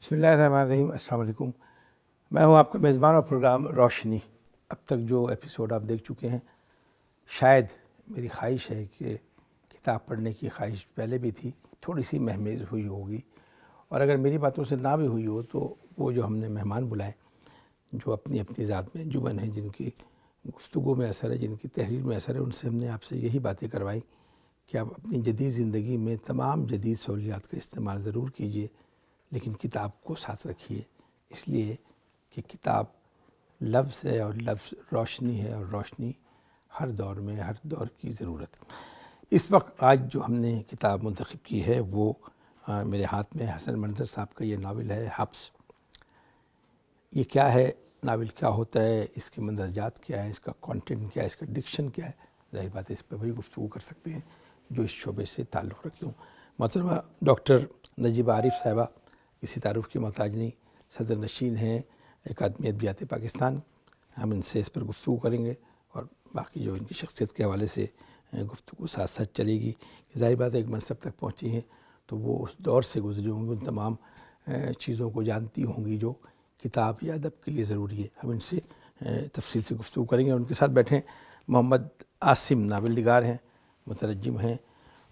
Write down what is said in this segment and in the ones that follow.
بسم اللہ الرحمن الرحیم. السلام علیکم. میں ہوں آپ کا میزبان اور پروگرام روشنی. اب تک جو ایپیسوڈ آپ دیکھ چکے ہیں، شاید میری خواہش ہے کہ کتاب پڑھنے کی خواہش پہلے بھی تھی، تھوڑی سی مہمیز ہوئی ہوگی، اور اگر میری باتوں سے نہ بھی ہوئی ہو تو وہ جو ہم نے مہمان بلائے، جو اپنی اپنی ذات میں انجمن ہیں، جن کی گفتگو میں اثر ہے، جن کی تحریر میں اثر ہے، ان سے ہم نے آپ سے یہی باتیں کروائی کہ آپ اپنی جدید زندگی میں تمام جدید سہولیات کا استعمال ضرور کیجیے، لیکن کتاب کو ساتھ رکھیے، اس لیے کہ کتاب لفظ ہے اور لفظ روشنی ہے، اور روشنی ہر دور میں ہر دور کی ضرورت. اس وقت آج جو ہم نے کتاب منتخب کی ہے وہ میرے ہاتھ میں حسن منظر صاحب کا یہ ناول ہے حبس. یہ کیا ہے ناول، کیا ہوتا ہے، اس کے مندرجات کیا ہے، اس کا کانٹینٹ کیا ہے، اس کا ڈکشن کیا ہے، ظاہر بات ہے اس پہ وہی گفتگو کر سکتے ہیں جو اس شعبے سے تعلق رکھتے ہوں. محترمہ ڈاکٹر نجیبہ عارف صاحبہ کسی تعارف کی محتاج نہیں، صدر نشین ہیں اکادمی ادبیات پاکستان. ہم ان سے اس پر گفتگو کریں گے اور باقی جو ان کی شخصیت کے حوالے سے گفتگو ساتھ ساتھ چلے گی. ظاہر بات ہے ایک منصب تک پہنچی ہیں تو وہ اس دور سے گزری ہوں گی، ان تمام چیزوں کو جانتی ہوں گی جو کتاب یا ادب کے لیے ضروری ہے. ہم ان سے تفصیل سے گفتگو کریں گے. ان کے ساتھ بیٹھیں محمد عاصم، ناول نگار ہیں، مترجم ہیں،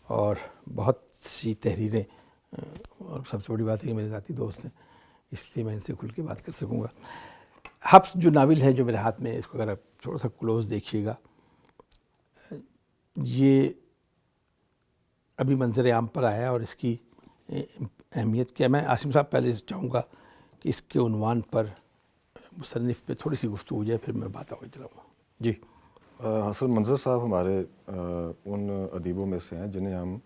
اور بہت سی تحریریں، اور سب سے بڑی بات ہے کہ میرے ذاتی دوست ہیں، اس لیے میں ان سے کھل کے بات کر سکوں گا. حبس جو ناول ہے جو میرے ہاتھ میں ہے، اس کو اگر آپ تھوڑا سا کلوز دیکھیے گا، یہ ابھی منظر عام پر آیا اور اس کی اہمیت کیا. میں عاصم صاحب پہلے چاہوں گا کہ اس کے عنوان پر مصنف پہ تھوڑی سی گفتگو ہو جائے، پھر میں بات آگے چلاؤں گا. جی. حسن منظر صاحب ہمارے ان ادیبوں میں سے ہیں جنہیں ہم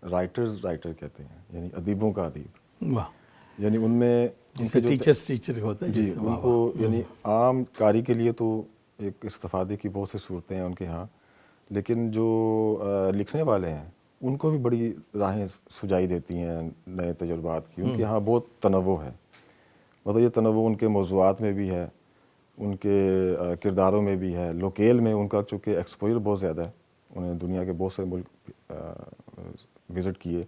رائٹر کہتے ہیں، یعنی ادیبوں کا ادیب. واہ. یعنی ان میں ان جسے کے جو ٹیچر ہوتا ہے. جی، ان کو یعنی عام قاری کے لیے تو ایک استفادے کی بہت سی صورتیں ہیں ان کے ہاں، لیکن جو لکھنے والے ہیں ان کو بھی بڑی راہیں سجائی دیتی ہیں نئے تجربات کی. ان کے ہاں بہت تنوع ہے، مطلب یہ تنوع ان کے موضوعات میں بھی ہے، ان کے کرداروں میں بھی ہے. لوکیل میں ان کا چونکہ ایکسپوجر بہت زیادہ ہے، انہیں دنیا کے بہت سے ملک وزٹ کیے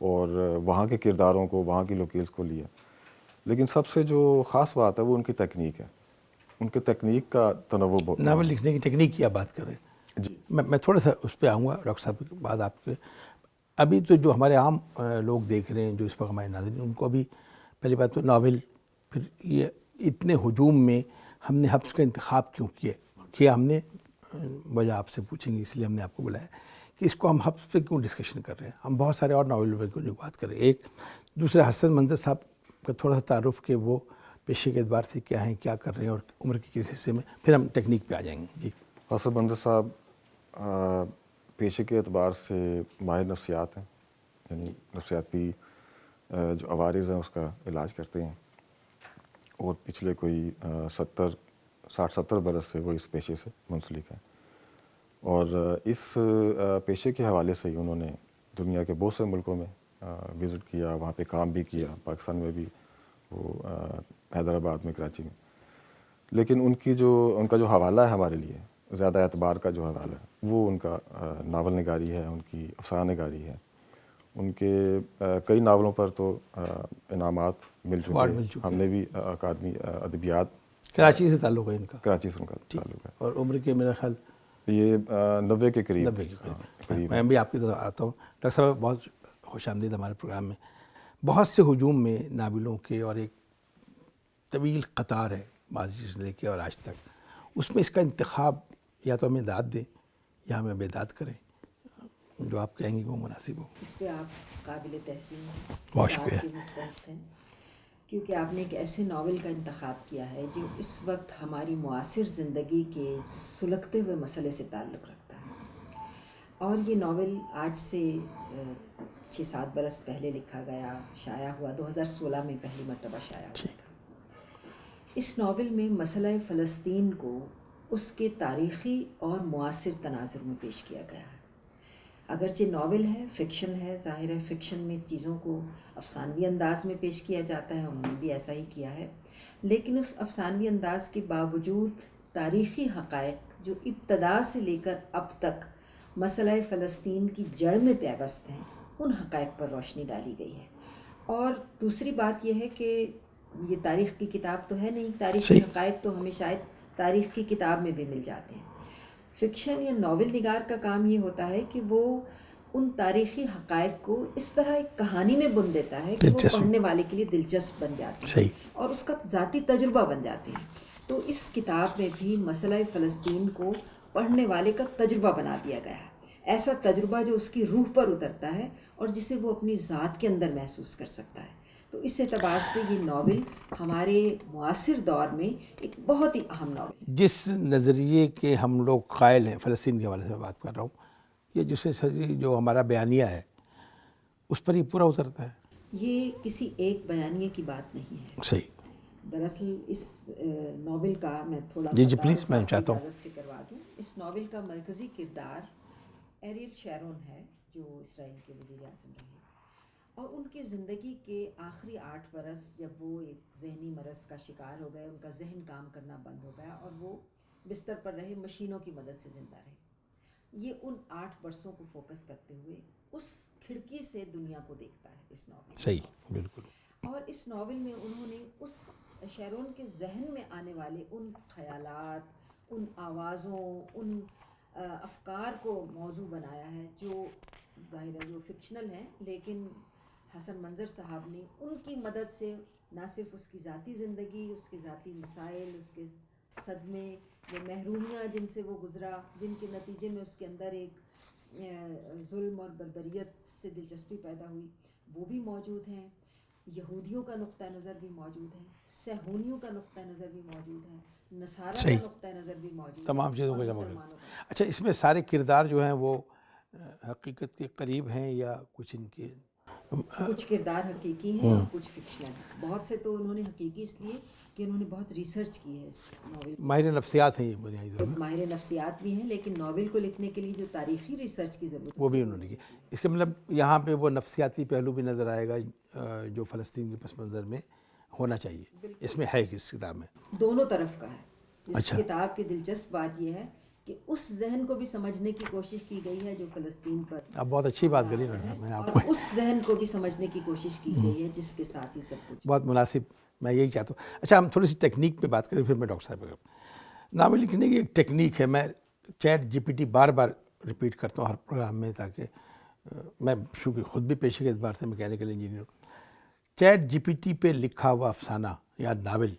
اور وہاں کے کرداروں کو، وہاں کی لوکیلز کو لیا. لیکن سب سے جو خاص بات ہے وہ ان کی تکنیک ہے، ان کے تکنیک کا تنوع ناول لکھنے کی ٹیکنیک کی آپ بات کر رہے ہیں. جی. میں تھوڑا سا اس پہ آؤں گا ڈاکٹر صاحب کے بعد. آپ کے ابھی تو جو ہمارے عام لوگ دیکھ رہے ہیں، جو اس وقت ہمارے ناظرین، ان کو ابھی پہلی بات تو ناول، پھر یہ اتنے ہجوم میں ہم نے حبس کا انتخاب کیوں کیا ہم نے وجہ آپ سے پوچھیں گے، اس لیے ہم نے آپ کو بلایا کہ اس کو ہم حبس پہ کیوں ڈسکشن کر رہے ہیں. ہم بہت سارے اور ناول پہ کیوں بات کر رہے ہیں. ایک دوسرے حسن منظر صاحب کا تھوڑا سا تعارف کہ وہ پیشے کے اعتبار سے کیا ہیں، کیا کر رہے ہیں، اور عمر کے کس حصے میں، پھر ہم ٹیکنیک پہ آ جائیں گے. جی. حسن منظر صاحب پیشے کے اعتبار سے ماہر نفسیات ہیں، یعنی نفسیاتی جو عوارض ہیں اس کا علاج کرتے ہیں، اور پچھلے کوئی 60-70 برس سے وہ اس پیشے سے منسلک ہیں. اور اس پیشے کے حوالے سے ہی انہوں نے دنیا کے بہت سے ملکوں میں وزٹ کیا، وہاں پہ کام بھی کیا، پاکستان میں بھی، وہ حیدرآباد میں، کراچی میں. لیکن ان کا جو حوالہ ہے ہمارے لیے، زیادہ اعتبار کا جو حوالہ ہے وہ ان کا ناول نگاری ہے، ان کی افسانہ نگاری ہے. ان کے کئی ناولوں پر تو انعامات مل چکے. ہم نے بھی اکادمی ادبیات، کراچی سے تعلق ہے ان کا. کراچی سے ان کا تعلق ہے. اور عمر کے میرا خیال یہ 90 کے قریب. 90 کے قریب. میں بھی آپ کی طرف آتا ہوں. ڈاکٹر صاحب بہت خوش آمدید ہمارے پروگرام میں. بہت سے ہجوم میں ناولوں کے، اور ایک طویل قطار ہے ماضی سے لے کے اور آج تک، اس میں اس کا انتخاب یا تو ہمیں داد دیں یا ہمیں بیداد کریں، جو آپ کہیں گے وہ مناسب ہو. اس پہ آپ قابل تحسین ہیں، بہت داد شکریہ. کے مستحق ہیں، کیونکہ آپ نے ایک ایسے ناول کا انتخاب کیا ہے جو اس وقت ہماری معاصر زندگی کے سلگتے ہوئے مسئلے سے تعلق رکھتا ہے. اور یہ ناول آج سے 6-7 برس پہلے لکھا گیا، شائع ہوا 2016 میں پہلی مرتبہ شائع ہوا تھا. اس ناول میں مسئلہ فلسطین کو اس کے تاریخی اور معاصر تناظر میں پیش کیا گیا ہے. اگرچہ ناول ہے، فکشن ہے، ظاہر ہے فکشن میں چیزوں کو افسانوی انداز میں پیش کیا جاتا ہے، انہوں نے بھی ایسا ہی کیا ہے، لیکن اس افسانوی انداز کے باوجود تاریخی حقائق جو ابتدا سے لے کر اب تک مسئلہ فلسطین کی جڑ میں پیوست ہیں، ان حقائق پر روشنی ڈالی گئی ہے. اور دوسری بات یہ ہے کہ یہ تاریخ کی کتاب تو ہے نہیں، تاریخ کے صحیح. حقائق تو ہمیں شاید تاریخ کی کتاب میں بھی مل جاتے ہیں. فکشن یا ناول نگار کا کام یہ ہوتا ہے کہ وہ ان تاریخی حقائق کو اس طرح ایک کہانی میں بن دیتا ہے کہ وہ دلچسپ. پڑھنے والے کے لیے دلچسپ بن جاتی ہے صحیح. اور اس کا ذاتی تجربہ بن جاتے ہیں. تو اس کتاب میں بھی مسئلہ فلسطین کو پڑھنے والے کا تجربہ بنا دیا گیا ہے، ایسا تجربہ جو اس کی روح پر اترتا ہے اور جسے وہ اپنی ذات کے اندر محسوس کر سکتا ہے. تو اس اعتبار سے یہ ناول ہمارے معاصر دور میں ایک بہت ہی اہم ناول ہے. جس نظریے کے ہم لوگ قائل ہیں فلسطین کے حوالے سے بات کر رہا ہوں، یہ جو ہمارا بیانیہ ہے اس پر یہ پورا اترتا ہے. یہ کسی ایک بیانیے کی بات نہیں ہے. صحیح. دراصل اس ناول کا میں تھوڑا جی سا پلیز میں تعارف چاہتا ہوں. اجازت سے کروا دوں. اس ناول کا مرکزی کردار ایریل شیرون ہے جو اسرائیل کے وزیر اعظم رہے، اور ان کی زندگی کے آخری 8 برس جب وہ ایک ذہنی مرض کا شکار ہو گئے، ان کا ذہن کام کرنا بند ہو گیا اور وہ بستر پر رہے، مشینوں کی مدد سے زندہ رہے. یہ ان 8 برسوں کو فوکس کرتے ہوئے اس کھڑکی سے دنیا کو دیکھتا ہے اس ناول. صحیح. بالکل. اور اس ناول میں انہوں نے اس شیرون کے ذہن میں آنے والے ان خیالات، ان آوازوں، ان افکار کو موضوع بنایا ہے جو ظاہر ہے جو فکشنل ہیں، لیکن حسن منظر صاحب نے ان کی مدد سے نہ صرف اس کی ذاتی زندگی، اس کے ذاتی مسائل، اس کے صدمے، وہ محرومیاں جن سے وہ گزرا، جن کے نتیجے میں اس کے اندر ایک ظلم اور بربریت سے دلچسپی پیدا ہوئی، وہ بھی موجود ہیں. یہودیوں کا نقطہ نظر بھی موجود ہے، صہیونیوں کا نقطہ نظر بھی موجود ہے، نصارہ کا صحیح. نقطہ نظر بھی موجود ہے، تمام چیزوں اور کو جمع مسلمانوں کر. کا. اچھا، اس میں سارے کردار جو ہیں وہ حقیقت کے قریب ہیں یا کچھ ان کے کچھ کردار حقیقی ہیں اور کچھ فکشنل ہیں. بہت سے تو انہوں نے حقیقی اس لیے کہ انہوں نے بہت ریسرچ کی ہے اس ناول کو. ماہر نفسیات ہیں یہ بنیادی طور پر، ماہر نفسیات بھی ہیں، لیکن ناول کو لکھنے کے لیے جو تاریخی ریسرچ کی ضرورت وہ بھی انہوں نے کی. اس کا مطلب یہاں پہ وہ نفسیاتی پہلو بھی نظر آئے گا جو فلسطین کے پس منظر میں ہونا چاہیے. اس میں ہے اس کتاب میں دونوں طرف کا ہے. اس اچھا. کتاب کی دلچسپ بات یہ ہے کہ اس ذہن کو بھی سمجھنے کی کوشش کی گئی ہے جو فلسطین پر، آپ بہت اچھی بات کری نا، میں آپ اور کو اس ذہن کو بھی سمجھنے کی کوشش کی گئی ہے جس کے ساتھ ہی سب کچھ. بہت مناسب، میں یہی چاہتا ہوں. اچھا، ہم تھوڑی سی ٹیکنیک پہ بات کریں پھر میں ڈاکٹر صاحب پہ. ناول لکھنے کی ایک ٹیکنیک ہے، میں چیٹ جی پی ٹی بار بار ریپیٹ کرتا ہوں ہر پروگرام میں، تاکہ میں چونکہ خود بھی پیشے کے اعتبار سے میکینیکل انجینئر ہوں. چیٹ جی پی ٹی پہ لکھا ہوا افسانہ یا ناول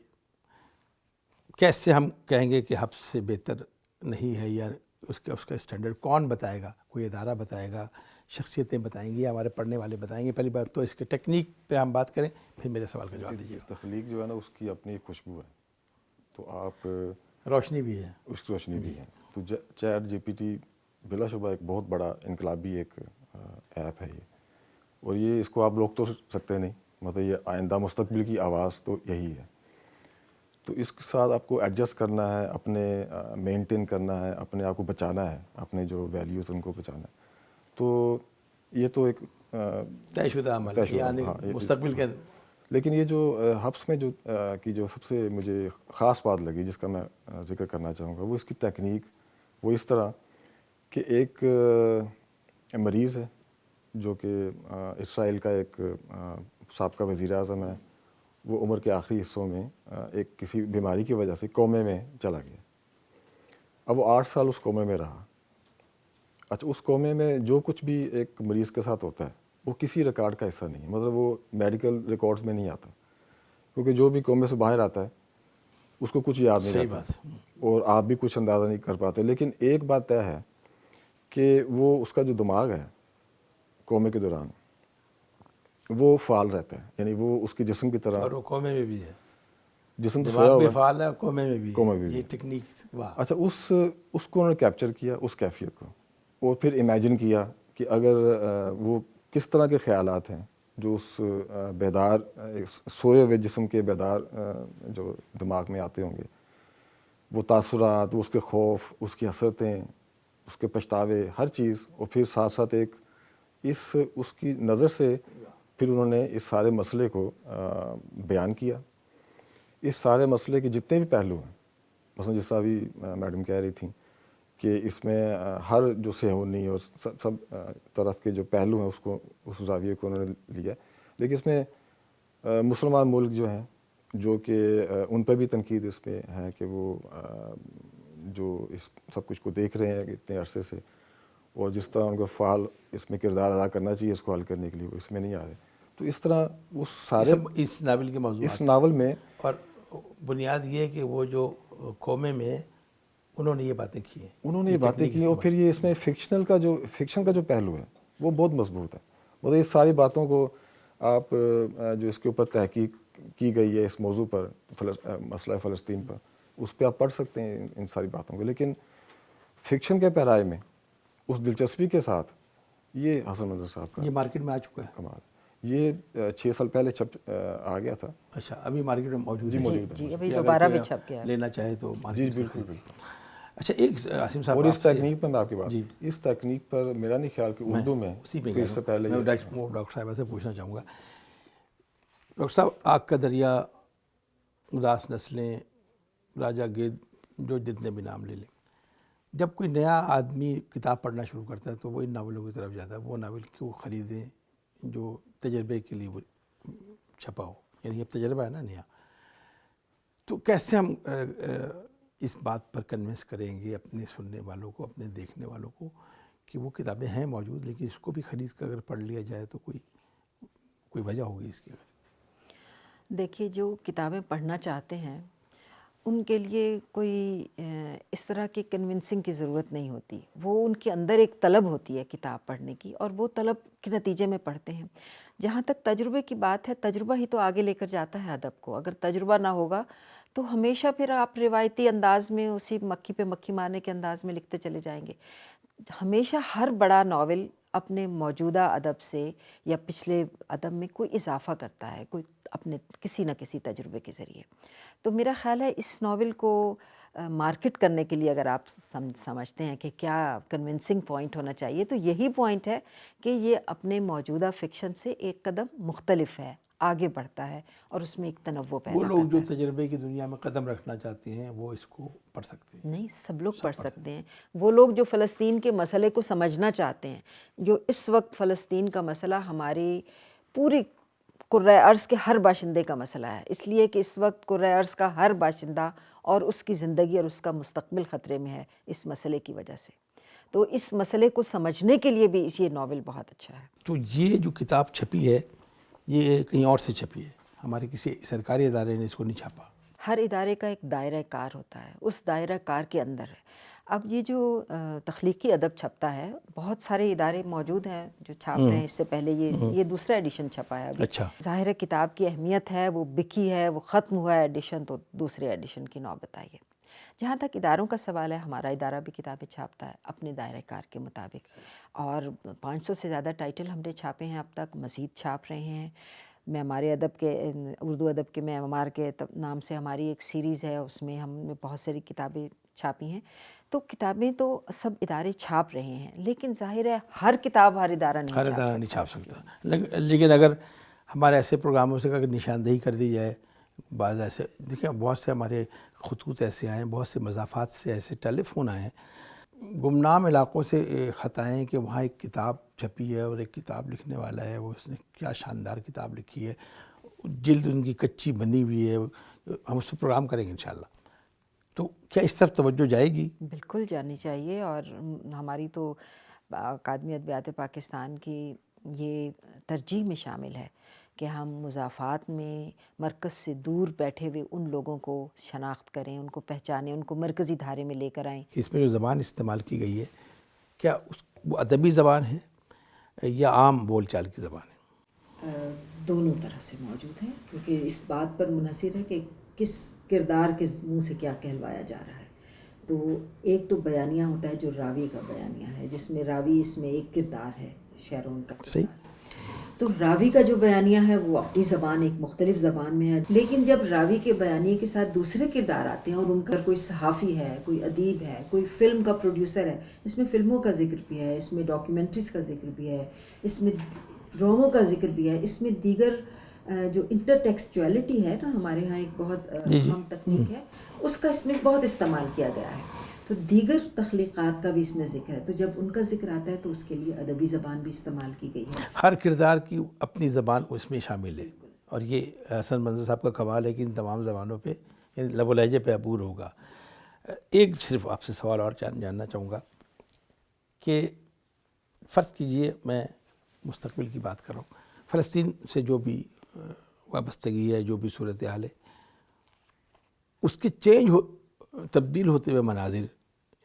کیسے ہم کہیں گے کہ حبس سے بہتر نہیں ہے، یا اس کا اسٹینڈرڈ کون بتائے گا؟ کوئی ادارہ بتائے گا، شخصیتیں بتائیں گی، یا ہمارے پڑھنے والے بتائیں گے؟ پہلی بات تو اس کے ٹیکنیک پہ ہم بات کریں، پھر میرے سوال کا جواب دیجیے گا. تخلیق جو ہے نا اس کی اپنی خوشبو ہے، تو آپ روشنی بھی ہے. اس کی روشنی بھی ہے. تو چیٹ جی پی ٹی بلا شبہ ایک بہت بڑا انقلابی ایک ایپ ہے یہ، اور یہ اس کو آپ روک تو سکتے نہیں، مطلب یہ آئندہ مستقبل کی آواز تو یہی ہے. تو اس کے ساتھ آپ کو ایڈجسٹ کرنا ہے، اپنے مینٹین کرنا ہے، اپنے آپ کو بچانا ہے، اپنے جو ویلیوز ان کو بچانا ہے. تو یہ تو ایک طے شدہ عمل ہے، یعنی مستقبل کے. لیکن یہ جو حبس میں جو سب سے مجھے خاص بات لگی جس کا میں ذکر کرنا چاہوں گا، وہ اس کی تکنیک. وہ اس طرح کہ ایک مریض ہے جو کہ اسرائیل کا ایک سابقہ وزیر اعظم ہے، وہ عمر کے آخری حصوں میں ایک کسی بیماری کی وجہ سے کومے میں چلا گیا. اب وہ 8 سال اس کومے میں رہا. اچھا، اس کومے میں جو کچھ بھی ایک مریض کے ساتھ ہوتا ہے وہ کسی ریکارڈ کا حصہ نہیں، مطلب وہ میڈیکل ریکارڈز میں نہیں آتا، کیونکہ جو بھی کومے سے باہر آتا ہے اس کو کچھ یاد نہیں رہتا، اور آپ بھی کچھ اندازہ نہیں کر پاتے. لیکن ایک بات طے ہے کہ وہ اس کا جو دماغ ہے کومے کے دوران وہ فعال رہتا ہے، یعنی وہ اس کے جسم کی طرح. اور وہ کومے میں بھی ہے، جسم تو سویا دماغ ہوا بھی ہے، فعال ہے، کومے میں بھی کومے ہے. میں بھی یہ ہے. ٹیکنیک واہ. اچھا، اس کو انہوں نے کیپچر کیا، اس کیفیت کو، اور پھر امیجن کیا کہ اگر وہ کس طرح کے خیالات ہیں جو اس بیدار سوئے ہوئے جسم کے بیدار جو دماغ میں آتے ہوں گے، وہ تاثرات، وہ اس کے خوف، اس کی حسرتیں، اس کے پچھتاوے، ہر چیز. اور پھر ساتھ ساتھ ایک اس کی نظر سے پھر انہوں نے اس سارے مسئلے کو بیان کیا. اس سارے مسئلے کے جتنے بھی پہلو ہیں، مثلا جس طرح ابھی میڈم کہہ رہی تھیں کہ اس میں ہر جو صہیونی اور سب طرف کے جو پہلو ہیں اس زاویے کو انہوں نے لیا. لیکن اس میں مسلمان ملک جو ہیں جو کہ ان پہ بھی تنقید اس پہ ہے کہ وہ جو اس سب کچھ کو دیکھ رہے ہیں اتنے عرصے سے، اور جس طرح ان کو فعال اس میں کردار ادا کرنا چاہیے اس کو حل کرنے کے لیے، وہ اس میں نہیں آ رہے. تو اس طرح وہ سارے اس ناول کے موضوع اس ناول میں، اور بنیاد یہ ہے کہ وہ جو قومے میں انہوں نے یہ باتیں کی ہیں، انہوں نے یہ باتیں کی، اور پھر یہ اس میں فکشن کا جو پہلو ہے وہ بہت مضبوط ہے. مطلب اس ساری باتوں کو آپ جو اس کے اوپر تحقیق کی گئی ہے اس موضوع پر، مسئلہ فلسطین پر، اس پہ آپ پڑھ سکتے ہیں ان ساری باتوں کو. لیکن فکشن کے پیرائے میں اس دلچسپی کے ساتھ یہ حسن منظر صاحب کا یہ مارکیٹ میں آ چکا ہے. کمال. یہ 6 سال پہلے آ گیا تھا. اچھا، ابھی مارکیٹ میں موجود ہے؟ جی ابھی دوبارہ بھی چھپ گیا. لینا چاہے تو جی مارکیٹ سے بالکل. اچھا، ایک عاصم صاحب، اور اس تکنیک پر میں آپ کی بات، جی، اس تکنیک پر میرا نہیں خیال کہ اردو میں اسی پہ اس سے پہلے میں ڈاکٹر صاحبہ سے پوچھنا چاہوں گا. ڈاکٹر صاحب، آگ کا دریا، اداس نسلیں، راجہ گید، جو جتنے بھی نام لے لیں، جب کوئی نیا آدمی کتاب پڑھنا شروع کرتا ہے تو وہ ان ناولوں کی طرف جاتا ہے. وہ ناول کیوں خریدیں جو تجربے کے لیے وہ چھپا ہو، یعنی اب تجربہ ہے نا نیا. تو کیسے ہم اس بات پر کنونس کریں گے اپنے سننے والوں کو، اپنے دیکھنے والوں کو، کہ وہ کتابیں ہیں موجود لیکن اس کو بھی خرید کر اگر پڑھ لیا جائے تو کوئی وجہ ہوگی اس کی؟ دیکھیے، جو کتابیں پڑھنا چاہتے ہیں ان کے لیے کوئی اس طرح کی کنونسنگ کی ضرورت نہیں ہوتی. وہ ان کے اندر ایک طلب ہوتی ہے کتاب پڑھنے کی، اور وہ طلب کے نتیجے میں پڑھتے ہیں. جہاں تک تجربے کی بات ہے، تجربہ ہی تو آگے لے کر جاتا ہے ادب کو. اگر تجربہ نہ ہوگا تو ہمیشہ پھر آپ روایتی انداز میں، اسی مکھی پہ مکھی مارنے کے انداز میں لکھتے چلے جائیں گے. ہمیشہ ہر بڑا ناول اپنے موجودہ ادب سے یا پچھلے ادب میں کوئی اضافہ کرتا ہے، کوئی اپنے کسی نہ کسی تجربے کے ذریعے. تو میرا خیال ہے اس ناول کو مارکیٹ کرنے کے لیے اگر آپ سمجھتے ہیں کہ کیا کنونسنگ پوائنٹ ہونا چاہیے، تو یہی پوائنٹ ہے کہ یہ اپنے موجودہ فکشن سے ایک قدم مختلف ہے، آگے بڑھتا ہے، اور اس میں ایک تنوع پیدا وہ کرتا لوگ ہے. جو تجربے کی دنیا میں قدم رکھنا چاہتے ہیں وہ اس کو پڑھ سکتے ہیں؟ نہیں، سب لوگ پڑھ سکتے ہیں. وہ لوگ جو فلسطین کے مسئلے کو سمجھنا چاہتے ہیں، جو اس وقت فلسطین کا مسئلہ ہماری پوری کرۂ ارض کے ہر باشندے کا مسئلہ ہے، اس لیے کہ اس وقت کرۂ ارض کا ہر باشندہ اور اس کی زندگی اور اس کا مستقبل خطرے میں ہے اس مسئلے کی وجہ سے. تو اس مسئلے کو سمجھنے کے لیے بھی یہ ناول بہت اچھا ہے. تو یہ جو کتاب چھپی ہے یہ کہیں اور سے چھپی ہے؟ ہمارے کسی سرکاری ادارے نے اس کو نہیں چھاپا؟ ہر ادارے کا ایک دائرہ کار ہوتا ہے، اس دائرہ کار کے اندر ہے. اب یہ جو تخلیقی ادب چھپتا ہے، بہت سارے ادارے موجود ہیں جو چھاپ رہے ہیں. اس سے پہلے یہ دوسرا ایڈیشن چھپا ہے ابھی. اچھا، ظاہر ہے کتاب کی اہمیت ہے، وہ بکی ہے، وہ ختم ہوا ہے ایڈیشن، تو دوسرے ایڈیشن کی نوبت آئی ہے. جہاں تک اداروں کا سوال ہے، ہمارا ادارہ بھی کتابیں چھاپتا ہے اپنے دائرہ کار کے مطابق، اور 500 سے زیادہ ٹائٹل ہم نے چھاپے ہیں اب تک، مزید چھاپ رہے ہیں. معمار ادب کے، اردو ادب کے معمار کے نام سے ہماری ایک سیریز ہے، اس میں ہم نے بہت ساری کتابیں چھاپی ہیں. تو کتابیں تو سب ادارے چھاپ رہے ہیں، لیکن ظاہر ہے ہر کتاب ہر ادارہ نہیں چھاپ سکتا. لیکن اگر ہمارے ایسے پروگراموں سے اگر نشاندہی کر دی جائے، بعض ایسے دیکھیں بہت سے ہمارے خطوط ایسے آئے ہیں، بہت سے مضافات سے ایسے ٹیلی فون آئے ہیں گمنام علاقوں سے خط آئے ہیں کہ وہاں ایک کتاب چھپی ہے اور ایک کتاب لکھنے والا ہے، وہ اس نے کیا شاندار کتاب لکھی ہے، جلد ان کی کچی بنی ہوئی ہے. ہم اس پہ پروگرام کریں گے انشاءاللہ. تو کیا اس طرف توجہ جائے گی؟ بالکل جانی چاہیے، اور ہماری تو اکادمی ادبیات پاکستان کی یہ ترجیح میں شامل ہے کہ ہم مضافات میں مرکز سے دور بیٹھے ہوئے ان لوگوں کو شناخت کریں، ان کو پہچانیں، ان کو مرکزی دھارے میں لے کر آئیں. اس میں جو زبان استعمال کی گئی ہے کیا وہ ادبی زبان ہے یا عام بول چال کی زبان ہے؟ دونوں طرح سے موجود ہیں، کیونکہ اس بات پر منحصر ہے کہ کس کردار کے منہ سے کیا کہلوایا جا رہا ہے. تو ایک تو بیانیہ ہوتا ہے جو راوی کا بیانیہ ہے، جس میں راوی اس میں ایک کردار ہے، شہرون کا کردار. تو راوی کا جو بیانیہ ہے وہ اپنی زبان، ایک مختلف زبان میں ہے. لیکن جب راوی کے بیانیے کے ساتھ دوسرے کردار آتے ہیں اور ان کا کوئی صحافی ہے، کوئی ادیب ہے، کوئی فلم کا پروڈیوسر ہے، اس میں فلموں کا ذکر بھی ہے، اس میں ڈاکیومنٹریز کا ذکر بھی ہے، اس میں ڈراموں کا ذکر بھی ہے، اس میں دیگر جو انٹر ٹیکسچولیٹی ہے نا، ہمارے ہاں ایک بہت اہم تکنیک ہے، اس کا اس میں بہت استعمال کیا گیا ہے. تو دیگر تخلیقات کا بھی اس میں ذکر ہے، تو جب ان کا ذکر آتا ہے تو اس کے لیے ادبی زبان بھی استعمال کی گئی ہے. ہر کردار کی اپنی زبان اس میں شامل ہے، اور یہ حسن منظر صاحب کا کمال ہے کہ ان تمام زبانوں پہ یعنی لب و لہجے پہ عبور ہوگا. ایک صرف آپ سے سوال اور جاننا چاہوں گا کہ فرض کیجئے میں مستقبل کی بات کر رہا ہوں، فلسطین سے جو بھی وابستگی ہے، جو بھی صورتحال ہے، اس کے تبدیل ہوتے ہوئے مناظر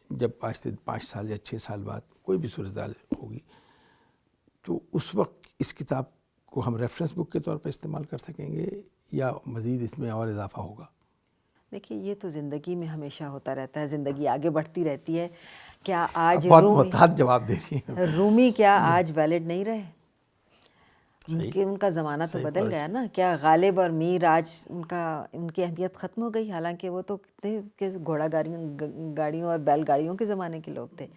جب آج سے 5 سال یا 6 سال بعد کوئی بھی صورتحال ہوگی، تو اس وقت اس کتاب کو ہم ریفرنس بک کے طور پر استعمال کر سکیں گے یا مزید اس میں اور اضافہ ہوگا؟ دیکھیے یہ تو زندگی میں ہمیشہ ہوتا رہتا ہے، زندگی آگے بڑھتی رہتی ہے. کیا آج بہت محتاط جواب دے رہی ہیں. رومی کیا آج ویلڈ نہیں رہے؟ صحیح. کہ ان کا زمانہ تو صحیح بدل فرض. گیا نا. کیا غالب اور میر آج ان کی اہمیت ختم ہو گئی؟ حالانکہ وہ تو کتنے گھوڑا گاڑیوں اور بیل گاڑیوں کے زمانے کے لوگ تھے.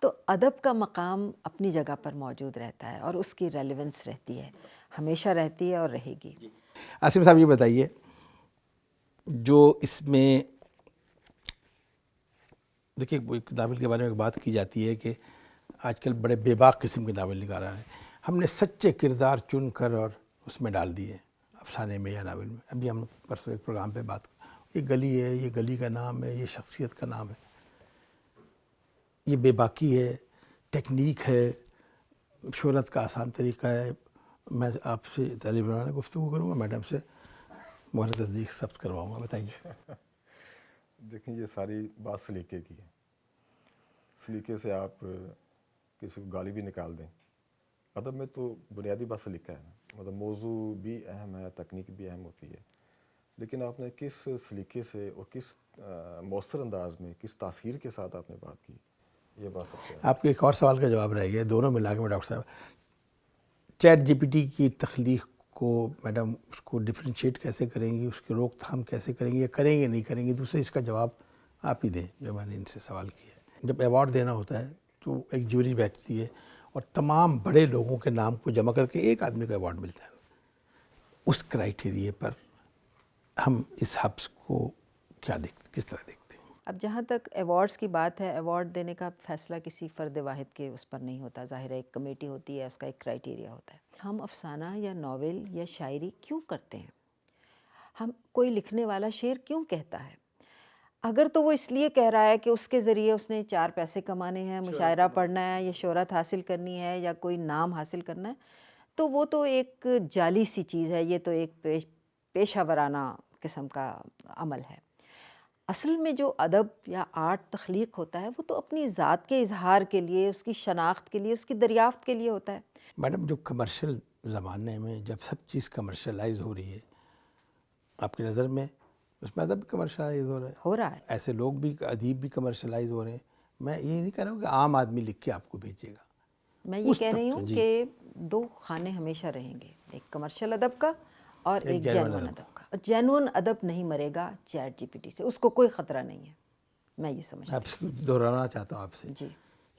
تو ادب کا مقام اپنی جگہ پر موجود رہتا ہے اور اس کی ریلیونس رہتی ہے، ہمیشہ رہتی ہے اور رہے گی. عاصم صاحب یہ بتائیے، جو اس میں دیکھیے ایک ناول کے بارے میں ایک بات کی جاتی ہے کہ آج کل بڑے بے باک قسم کے ناول نکال رہے ہیں. ہم نے سچے کردار چن کر اور اس میں ڈال دیے افسانے میں یا ناول میں. ابھی ہم پرسوں ایک پروگرام پہ یہ گلی ہے، یہ گلی کا نام ہے، یہ شخصیت کا نام ہے. یہ بے باکی ہے، ٹیکنیک ہے، شہرت کا آسان طریقہ ہے. میں آپ سے طالب علمانہ گفتگو کروں گا، میڈم سے مہر تصدیق ثبت کرواؤں گا. بتائیے. دیکھیں یہ ساری بات سلیقے کی ہے. سلیقے سے آپ کسی کو گالی بھی نکال دیں. ادب میں تو بنیادی بات سلیقہ ہے نا، مطلب موضوع بھی اہم ہے، تکنیک بھی اہم ہوتی ہے، لیکن آپ نے کس سلیقے سے اور کس مؤثر انداز میں کس تاثیر کے ساتھ آپ نے بات کی، یہ بات سب سے اہم. آپ کے ایک اور سوال کا جواب رہ گیا دونوں ملا کے. میں ڈاکٹر صاحب چیٹ جی پی ٹی کی تخلیق کو میڈم اس کو ڈفرینشیٹ کیسے کریں گی، اس کی روک تھام کیسے کریں گی، یا کریں گے نہیں کریں گی؟ دوسرے اس کا جواب آپ ہی دیں جو میں نے ان سے سوال کیا ہے. جب ایوارڈ دینا ہوتا ہے تو ایک جوری بیٹھتی ہے اور تمام بڑے لوگوں کے نام کو جمع کر کے ایک آدمی کو ایوارڈ ملتا ہے. اس کرائٹیریے پر ہم اس حبس کو کس طرح دیکھتے ہیں؟ اب جہاں تک ایوارڈز کی بات ہے، ایوارڈ دینے کا فیصلہ کسی فرد واحد کے اس پر نہیں ہوتا. ظاہر ہے ایک کمیٹی ہوتی ہے، اس کا ایک کرائٹیریا ہوتا ہے. ہم افسانہ یا ناول یا شاعری کیوں کرتے ہیں؟ ہم کوئی لکھنے والا شعر کیوں کہتا ہے؟ اگر تو وہ اس لیے کہہ رہا ہے کہ اس کے ذریعے اس نے 4 پیسے کمانے ہیں، مشاعرہ پڑھنا ہے، یا شہرت حاصل کرنی ہے، یا کوئی نام حاصل کرنا ہے، تو وہ تو ایک جعلی سی چیز ہے. یہ تو ایک پیشہ ورانہ قسم کا عمل ہے. اصل میں جو ادب یا آرٹ تخلیق ہوتا ہے وہ تو اپنی ذات کے اظہار کے لیے، اس کی شناخت کے لیے، اس کی دریافت کے لیے ہوتا ہے. میڈم جو کمرشل زمانے میں جب سب چیز کمرشلائز ہو رہی ہے، آپ کی نظر میں اس میں ادب بھی کمرشلائز ہو رہا ہے؟ ایسے لوگ بھی، ادیب بھی کمرشلائز ہو رہے ہیں. میں یہ نہیں کہہ رہا ہوں کہ عام آدمی لکھ کے آپ کو بھیجے گا. میں یہ کہہ رہی ہوں کہ 2 خانے ہمیشہ رہیں گے، ایک کمرشل ادب کا اور ایک جینون ادب کا. جینون ادب نہیں مرے گا چیٹ جی پی ٹی سے، اس کو کوئی خطرہ نہیں ہے. میں یہ سمجھتی ہوں. آپ سے دہرانا چاہتا ہوں آپ سے جی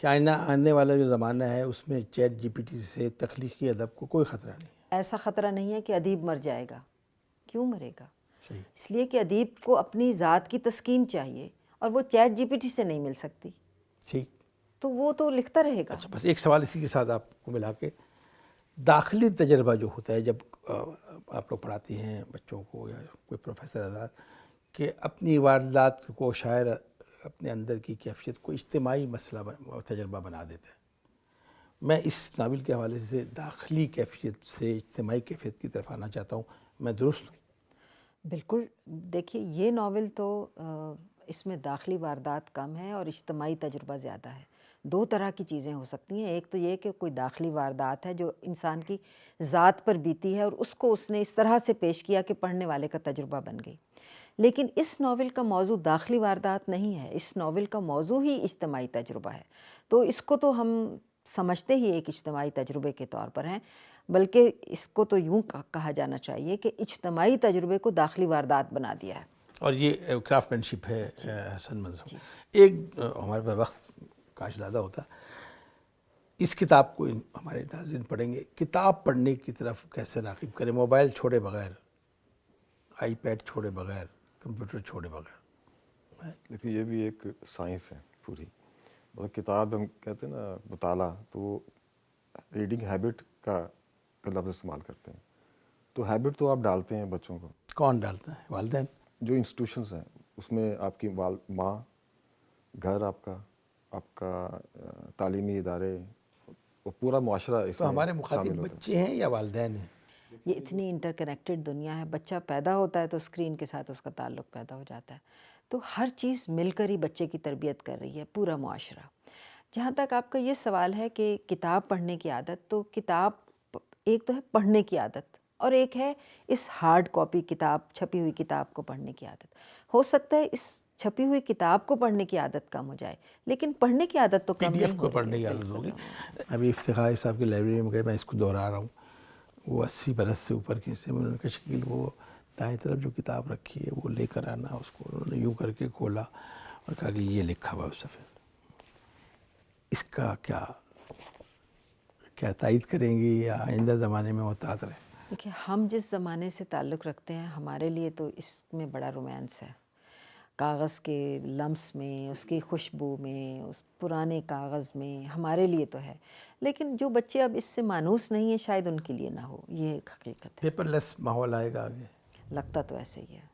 کہ آنے والا جو زمانہ ہے اس میں چیٹ جی پی ٹی سے تخلیقی ادب کو کوئی خطرہ نہیں ہے. ایسا خطرہ نہیں ہے کہ ادیب مر جائے گا. کیوں مرے گا؟ صحیح. اس لیے کہ ادیب کو اپنی ذات کی تسکین چاہیے اور وہ چیٹ جی پی ٹی سے نہیں مل سکتی. ٹھیک. تو وہ تو لکھتا رہے گا. اچھا، بس ایک سوال اسی کے ساتھ آپ کو ملا کے، داخلی تجربہ جو ہوتا ہے جب آپ لوگ پڑھاتی ہیں بچوں کو یا کوئی پروفیسر آزاد، کہ اپنی واردات کو شاعر اپنے اندر کی کیفیت کو اجتماعی مسئلہ تجربہ بنا دیتا ہے. میں اس ناول کے حوالے سے داخلی کیفیت سے اجتماعی کیفیت کی طرف آنا چاہتا ہوں. میں درست ہوں؟ بالکل. دیکھیے یہ ناول تو اس میں داخلی واردات کم ہے اور اجتماعی تجربہ زیادہ ہے. 2 طرح کی چیزیں ہو سکتی ہیں. ایک تو یہ کہ کوئی داخلی واردات ہے جو انسان کی ذات پر بیتی ہے اور اس کو اس نے اس طرح سے پیش کیا کہ پڑھنے والے کا تجربہ بن گئی. لیکن اس ناول کا موضوع داخلی واردات نہیں ہے، اس ناول کا موضوع ہی اجتماعی تجربہ ہے. تو اس کو تو ہم سمجھتے ہی ایک اجتماعی تجربے کے طور پر ہیں، بلکہ اس کو تو یوں کہا جانا چاہیے کہ اجتماعی تجربے کو داخلی واردات بنا دیا ہے. اور یہ کرافٹ مین شپ ہے حسن منظر. ایک ہمارے پاس وقت کاش زیادہ ہوتا. اس کتاب کو ہمارے ناظرین پڑھیں گے، کتاب پڑھنے کی طرف کیسے راغب کریں؟ موبائل چھوڑے بغیر، آئی پیڈ چھوڑے بغیر، کمپیوٹر چھوڑے بغیر. دیکھیے یہ بھی ایک سائنس ہے پوری. مطلب کتاب ہم کہتے ہیں نا مطالعہ، تو ریڈنگ ہیبٹ کا لفظ استعمال کرتے ہیں. تو ہیبٹ تو آپ ڈالتے ہیں بچوں کو. کون ڈالتا ہے؟ والدین. جو انسٹیٹیوشنز ہیں اس میں آپ کی ماں، گھر آپ کا تعلیمی ادارے، اور پورا معاشرہ اس تو میں ہمارے شامل مخاطب ہوتا ہے. بچے ہیں یا والدین ہیں؟ یہ اتنی انٹر کنیکٹڈ دنیا ہے. بچہ پیدا ہوتا ہے تو اسکرین کے ساتھ اس کا تعلق پیدا ہو جاتا ہے. تو ہر چیز مل کر ہی بچے کی تربیت کر رہی ہے، پورا معاشرہ. جہاں تک آپ کا یہ سوال ہے کہ کتاب پڑھنے کی عادت، تو کتاب ایک تو ہے پڑھنے کی عادت، اور ایک ہے اس ہارڈ کاپی کتاب، چھپی ہوئی کتاب کو پڑھنے کی عادت. ہو سکتا ہے اس چھپی ہوئی کتاب کو پڑھنے کی عادت کم ہو جائے، لیکن پڑھنے کی عادت تو کم PDF نہیں کو ہو رہی پڑھنے ہے. کی عادت بالکل. ہوگی. ابھی افتخار صاحب کی لائبریری میں گئے، میں اس کو دہرا رہا ہوں. وہ 80 برس سے اوپر کے سے انہوں نے کہا شکیل وہ دائیں طرف جو کتاب رکھی ہے وہ لے کر آنا. اس کو انہوں نے یوں کر کے کھولا اور کہا کہ یہ لکھا ہوا ہے اس صفحے. اس کا کیا تائید کریں گی یا آئندہ زمانے میں محتاط رہیں؟ دیکھیں، ہم جس زمانے سے تعلق رکھتے ہیں ہمارے لیے تو اس میں بڑا رومانس ہے. کاغذ کے لمس میں، اس کی خوشبو میں، اس پرانے کاغذ میں ہمارے لیے تو ہے. لیکن جو بچے اب اس سے مانوس نہیں ہیں شاید ان کے لیے نہ ہو. یہ ایک حقیقت ہے. پیپر لیس ماحول آئے گا آگے، لگتا تو ایسے ہی ہے.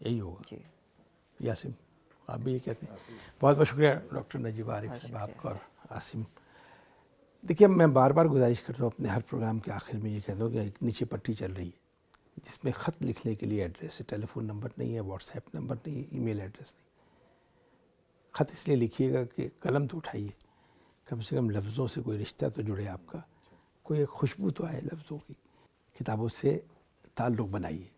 یہی ہوگا. جی. یاسم آپ بھی یہ کہتے ہیں؟ بہت بہت شکریہ ڈاکٹر نجیب عارف صاحب آپ کا اور عاصم. دیکھیے میں بار بار گزارش کرتا ہوں اپنے ہر پروگرام کے آخر میں یہ کہتا ہوں کہ ایک نیچے پٹی چل رہی ہے جس میں خط لکھنے کے لیے ایڈریس ہے، ٹیلی فون نمبر نہیں ہے، واٹس ایپ نمبر نہیں ہے، ای میل ایڈریس نہیں. خط اس لیے لکھیے گا کہ قلم تو اٹھائیے، کم سے کم لفظوں سے کوئی رشتہ تو جڑے آپ کا، کوئی ایک خوشبو تو آئے لفظوں کی. کتابوں سے تعلق بنائیے،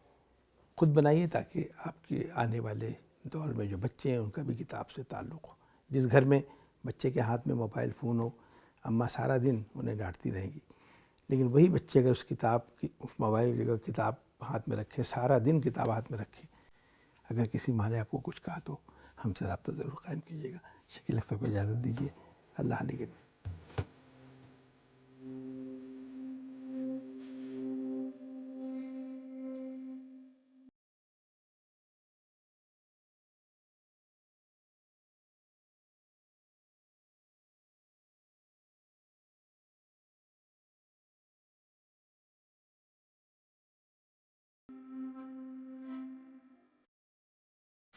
خود بنائیے تاکہ آپ کے آنے والے دور میں جو بچے ہیں ان کا بھی کتاب سے تعلق ہو. جس گھر میں بچے کے ہاتھ میں موبائل فون ہو، اماں سارا دن انہیں ڈانٹتی رہیں گی، لیکن وہی بچے اگر اس کتاب کی موبائل کی جگہ کتاب ہاتھ میں رکھے، سارا دن کتاب ہاتھ میں رکھے، اگر کسی ماں نے آپ کو کچھ کہا تو ہم سے رابطہ ضرور قائم کیجیے گا. شکیل اختر کو اجازت دیجیے. اللہ نگہبان.